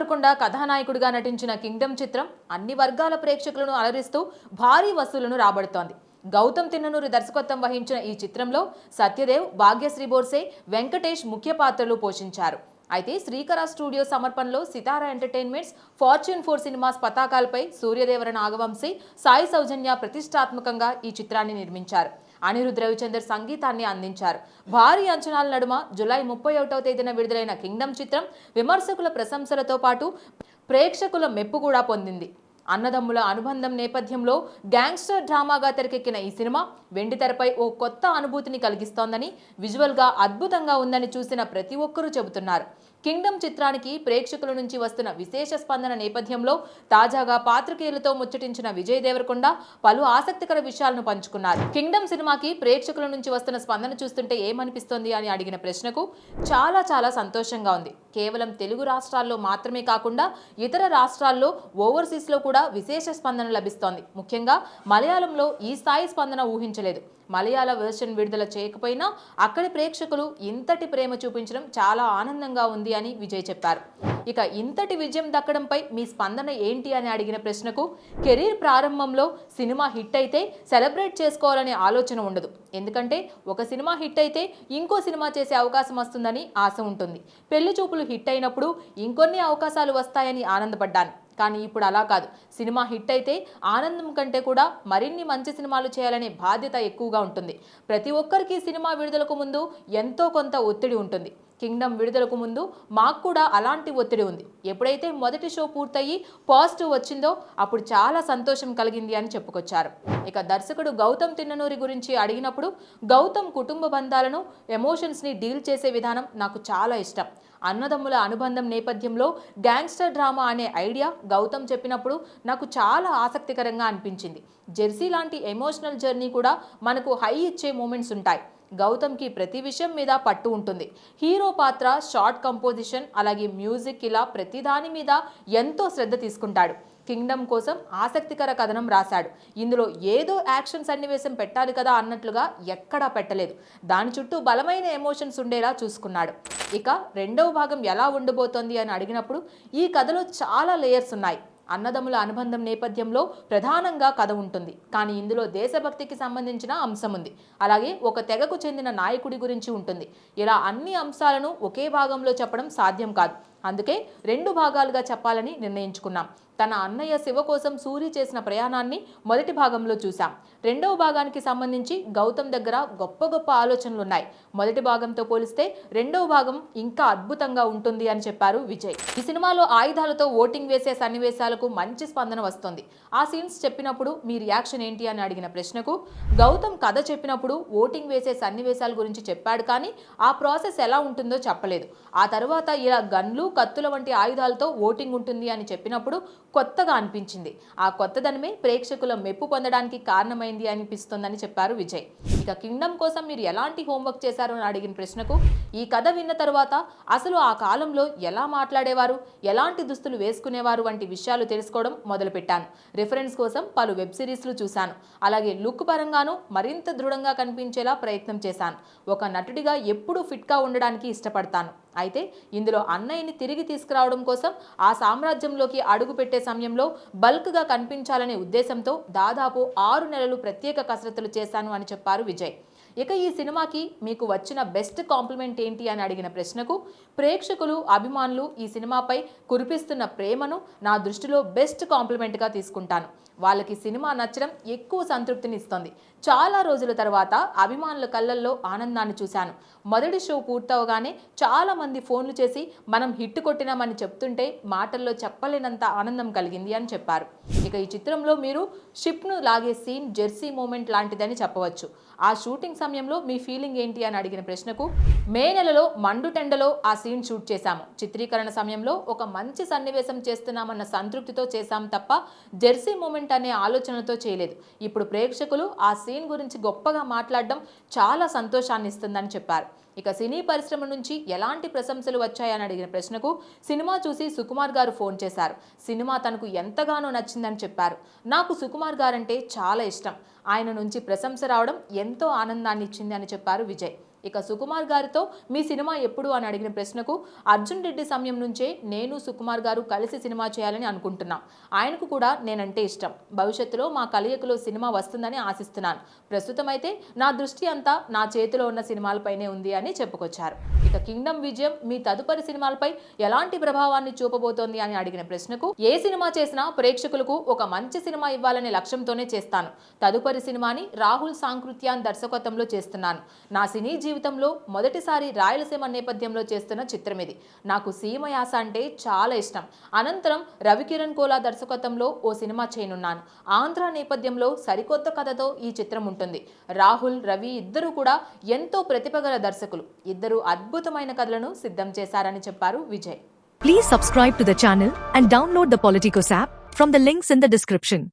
దేవరకొండ కథానాయకుడిగా నటించిన కింగ్డమ్ చిత్రం అన్ని వర్గాల ప్రేక్షకులను అలరిస్తూ భారీ వసూళ్లను రాబడుతోంది. గౌతమ్ తిన్ననూరి దర్శకత్వం వహించిన ఈ చిత్రంలో సత్యదేవ్, భాగ్యశ్రీ బోర్సే, వెంకటేష్ ముఖ్య పాత్రలు పోషించారు. అయితే శ్రీకర స్టూడియో సమర్పణలో సితారా ఎంటర్టైన్మెంట్స్, ఫార్చ్యూన్ 4 సినిమాస్ పతాకాలపై సూర్యదేవర నాగవంశీ, సాయి సౌజన్య ప్రతిష్టాత్మకంగా ఈ చిత్రాన్ని నిర్మించారు. అనిరుద్ రవిచందర్ సంగీతాన్ని అందించారు. భారీ అంచనాల నడుమ జూలై 31వ తేదీన విడుదలైన కింగ్డమ్ చిత్రం విమర్శకుల ప్రశంసలతో పాటు ప్రేక్షకుల మెప్పు కూడా పొందింది. అన్నదమ్ముల అనుబంధం నేపథ్యంలో గ్యాంగ్స్టర్ డ్రామాగా తెరకెక్కిన ఈ సినిమా వెండితెరపై ఓ కొత్త అనుభూతిని కలిగిస్తోందని, విజువల్గా అద్భుతంగా ఉందని చూసిన ప్రతి ఒక్కరూ చెబుతున్నారు. కింగ్డమ్ చిత్రానికి ప్రేక్షకుల నుంచి వస్తున్న విశేష స్పందన నేపథ్యంలో తాజాగా పాత్రికేయులతో ముచ్చటించిన విజయ్ దేవరకొండ పలు ఆసక్తికర విషయాలను పంచుకున్నారు. కింగ్డమ్ సినిమాకి ప్రేక్షకుల నుంచి వస్తున్న స్పందన చూస్తుంటే ఏమనిపిస్తోంది అని అడిగిన ప్రశ్నకు చాలా సంతోషంగా ఉంది. కేవలం తెలుగు రాష్ట్రాల్లో మాత్రమే కాకుండా ఇతర రాష్ట్రాల్లో, ఓవర్సీస్లో కూడా విశేష స్పందన లభిస్తోంది. ముఖ్యంగా మలయాళంలో ఈ స్థాయి స్పందన ఊహించలేదు. మలయాళ వెర్షన్ విడుదల చేయకపోయినా అక్కడి ప్రేక్షకులు ఇంతటి ప్రేమ చూపించడం చాలా ఆనందంగా ఉంది అని విజయ్ చెప్పారు. ఇక ఇంతటి విజయం దక్కడంపై మీ స్పందన ఏంటి అని అడిగిన ప్రశ్నకు, కెరీర్ ప్రారంభంలో సినిమా హిట్ అయితే సెలబ్రేట్ చేసుకోవాలనే ఆలోచన ఉండదు. ఎందుకంటే ఒక సినిమా హిట్ అయితే ఇంకో సినిమా చేసే అవకాశం వస్తుందని ఆశ ఉంటుంది. పెళ్లి చూపులు హిట్ అయినప్పుడు ఇంకొన్ని అవకాశాలు వస్తాయని ఆనందపడ్డాను. కానీ ఇప్పుడు అలా కాదు. సినిమా హిట్ అయితే ఆనందం కంటే కూడా మరిన్ని మంచి సినిమాలు చేయాలనే బాధ్యత ఎక్కువగా ఉంటుంది. ప్రతి ఒక్కరికి సినిమా విడుదలకు ముందు ఎంతో కొంత ఒత్తిడి ఉంటుంది. కింగ్డమ్ విడుదలకు ముందు మాకు కూడా అలాంటి ఒత్తిడి ఉంది. ఎప్పుడైతే మొదటి షో పూర్తయి పాజిటివ్ వచ్చిందో అప్పుడు చాలా సంతోషం కలిగింది అని చెప్పుకొచ్చారు. ఇక దర్శకుడు గౌతమ్ తిన్ననూరి గురించి అడిగినప్పుడు, గౌతమ్ కుటుంబ బంధాలను, ఎమోషన్స్ని డీల్ చేసే విధానం నాకు చాలా ఇష్టం. అన్నదమ్ముల అనుబంధం నేపథ్యంలో గ్యాంగ్స్టర్ డ్రామా అనే ఐడియా గౌతమ్ చెప్పినప్పుడు నాకు చాలా ఆసక్తికరంగా అనిపించింది. జెర్సీ లాంటి ఎమోషనల్ జర్నీ కూడా మనకు హై ఇచ్చే మూమెంట్స్ ఉంటాయి. గౌతమ్కి ప్రతి విషయం మీద పట్టు ఉంటుంది. హీరో పాత్ర, షార్ట్ కంపోజిషన్, అలాగే మ్యూజిక్, ఇలా ప్రతి దాని మీద ఎంతో శ్రద్ధ తీసుకుంటాడు. కింగ్డమ్ కోసం ఆసక్తికర కథనం రాశాడు. ఇందులో ఏదో యాక్షన్ సన్నివేశం పెట్టాలి కదా అన్నట్లుగా ఎక్కడా పెట్టలేదు. దాని చుట్టూ బలమైన ఎమోషన్స్ ఉండేలా చూసుకున్నాడు. ఇక రెండవ భాగం ఎలా ఉండబోతోంది అని అడిగినప్పుడు, ఈ కథలో చాలా లేయర్స్ ఉన్నాయి. అన్నదమ్ముల అనుబంధం నేపథ్యంలో ప్రధానంగా కథ ఉంటుంది. కానీ ఇందులో దేశభక్తికి సంబంధించిన అంశం ఉంది. అలాగే ఒక తెగకు చెందిన నాయకుడి గురించి ఉంటుంది. ఇలా అన్ని అంశాలను ఒకే భాగంలో చెప్పడం సాధ్యం కాదు. అందుకే 2 భాగాలుగా చెప్పాలని నిర్ణయించుకున్నాం. తన అన్నయ్య శివ కోసం సూరి చేసిన ప్రయాణాన్ని మొదటి భాగంలో చూశాం. రెండవ భాగానికి సంబంధించి గౌతమ్ దగ్గర గొప్ప ఆలోచనలున్నాయి. మొదటి భాగంతో పోలిస్తే రెండవ భాగం ఇంకా అద్భుతంగా ఉంటుంది అని చెప్పారు విజయ్. ఈ సినిమాలో ఆయుధాలతో ఓటింగ్ వేసే సన్నివేశాలకు మంచి స్పందన వస్తుంది. ఆ సీన్స్ చెప్పినప్పుడు మీ రియాక్షన్ ఏంటి అని అడిగిన ప్రశ్నకు, గౌతమ్ కథ చెప్పినప్పుడు ఓటింగ్ వేసే సన్నివేశాల గురించి చెప్పాడు, కానీ ఆ ప్రాసెస్ ఎలా ఉంటుందో చెప్పలేదు. ఆ తర్వాత ఇలా గన్లు, కత్తుల వంటి ఆయుధాలతో ఓటింగ్ ఉంటుంది అని చెప్పినప్పుడు కొత్తగా అనిపించింది. ఆ కొత్తదనమే ప్రేక్షకుల మెప్పు పొందడానికి కారణమైంది అనిపిస్తుందని చెప్పారు విజయ్. ఇక కింగ్డమ్ కోసం మీరు ఎలాంటి హోంవర్క్ చేశారు అని అడిగిన ప్రశ్నకు, ఈ కథ విన్న తర్వాత అసలు ఆ కాలంలో ఎలా మాట్లాడేవారు, ఎలాంటి దుస్తులు వేసుకునేవారు వంటి విషయాలు తెలుసుకోవడం మొదలుపెట్టాను. రిఫరెన్స్ కోసం పలు వెబ్ సిరీస్లు చూశాను. అలాగే లుక్ పరంగానూ మరింత దృఢంగా కనిపించేలా ప్రయత్నం చేశాను. ఒక నటుడిగా ఎప్పుడూ ఫిట్గా ఉండడానికి ఇష్టపడతాను. అయితే ఇందులో అన్నయ్యని తిరిగి తీసుకురావడం కోసం ఆ సామ్రాజ్యంలోకి అడుగు పెట్టే సమయంలో బల్క్గా కనిపించాలనే ఉద్దేశంతో దాదాపు 6 నెలలు ప్రత్యేక కసరత్తులు చేశాను అని చెప్పారు విజయ్. ఇక ఈ సినిమాకి మీకు వచ్చిన బెస్ట్ కాంప్లిమెంట్ ఏంటి అని అడిగిన ప్రశ్నకు, ప్రేక్షకులు, అభిమానులు ఈ సినిమాపై కురిపిస్తున్న ప్రేమను నా దృష్టిలో బెస్ట్ కాంప్లిమెంట్గా తీసుకుంటాను. వాళ్ళకి సినిమా నచ్చడం ఎక్కువ సంతృప్తిని ఇస్తుంది. చాలా రోజుల తర్వాత అభిమానుల కళ్ళల్లో ఆనందాన్ని చూశాను. మొదటి షో పూర్తవగానే చాలా మంది ఫోన్లు చేసి మనం హిట్ కొట్టినామని చెప్తుంటే మాటల్లో చెప్పలేనంత ఆనందం కలిగింది అని చెప్పారు. ఇక ఈ చిత్రంలో మీరు షిప్ను లాగే సీన్ జెర్సీ మూమెంట్ లాంటిదని చెప్పవచ్చు. ఆ షూటింగ్ సమయంలో మీ ఫీలింగ్ ఏంటి అని అడిగిన ప్రశ్నకు, మే నెలలో మండుటెండలో ఆ సీన్ షూట్ చేశాము. చిత్రీకరణ సమయంలో ఒక మంచి సన్నివేశం చేస్తున్నామన్న సంతృప్తితో చేశాం తప్ప జెర్సీ మూమెంట్ అనే ఆలోచనతో చేయలేదు. ఇప్పుడు ప్రేక్షకులు ఆ సీన్ గురించి గొప్పగా మాట్లాడడం చాలా సంతోషాన్ని ఇస్తుందని చెప్పారు. ఇక సినీ పరిశ్రమ నుంచి ఎలాంటి ప్రశంసలు వచ్చాయని అడిగిన ప్రశ్నకు, సినిమా చూసి సుకుమార్ గారు ఫోన్ చేశారు. సినిమా తనకు ఎంతగానో నచ్చిందని చెప్పారు. నాకు సుకుమార్ గారంటే చాలా ఇష్టం. ఆయన నుంచి ప్రశంస రావడం ఎంతో ఆనందాన్ని ఇచ్చింది అని చెప్పారు విజయ్. ఇక సుకుమార్ గారితో మీ సినిమా ఎప్పుడు అని అడిగిన ప్రశ్నకు అర్జున్ రెడ్డి సమయం నుంచే నేను సుకుమార్ గారు కలిసి సినిమా చేయాలని అనుకుంటున్నాం. ఆయనకు కూడా నేనంటే ఇష్టం. భవిష్యత్తులో మా కలయికలో సినిమా వస్తుందని ఆశిస్తున్నాను. ప్రస్తుతం అయితే నా దృష్టి అంతా నా చేతిలో ఉన్న సినిమాలపైనే ఉంది అని చెప్పుకొచ్చారు. ఇక కింగ్డమ్ విజయం మీ తదుపరి సినిమాలపై ఎలాంటి ప్రభావాన్ని చూపబోతోంది అని అడిగిన ప్రశ్నకు ఏ సినిమా చేసినా ప్రేక్షకులకు ఒక మంచి సినిమా ఇవ్వాలనే లక్ష్యంతోనే చేస్తాను. తదుపరి సినిమాని రాహుల్ సాంకృత్యాన్ దర్శకత్వంలో చేస్తున్నాను. నా సినీ జీవితంలో మొదటిసారి రాయలసీమ నేపథ్యంలో చేస్తున్న చిత్రం ఇది. నాకు సీమ యాస అంటే చాలా ఇష్టం. అనంతరం రవికిరణ్ కోలా దర్శకత్వంలో ఓ సినిమా చేయనున్నాను. ఆంధ్ర నేపథ్యంలో సరికొత్త కథతో ఈ చిత్రం ఉంటుంది. రాహుల్, రవి ఇద్దరు కూడా ఎంతో ప్రతిభగల దర్శకులు. ఇద్దరు అద్భుతమైన కథలను సిద్ధం చేశారని చెప్పారు Vijay. Please subscribe to the channel and download the Politicos app from the links in the description.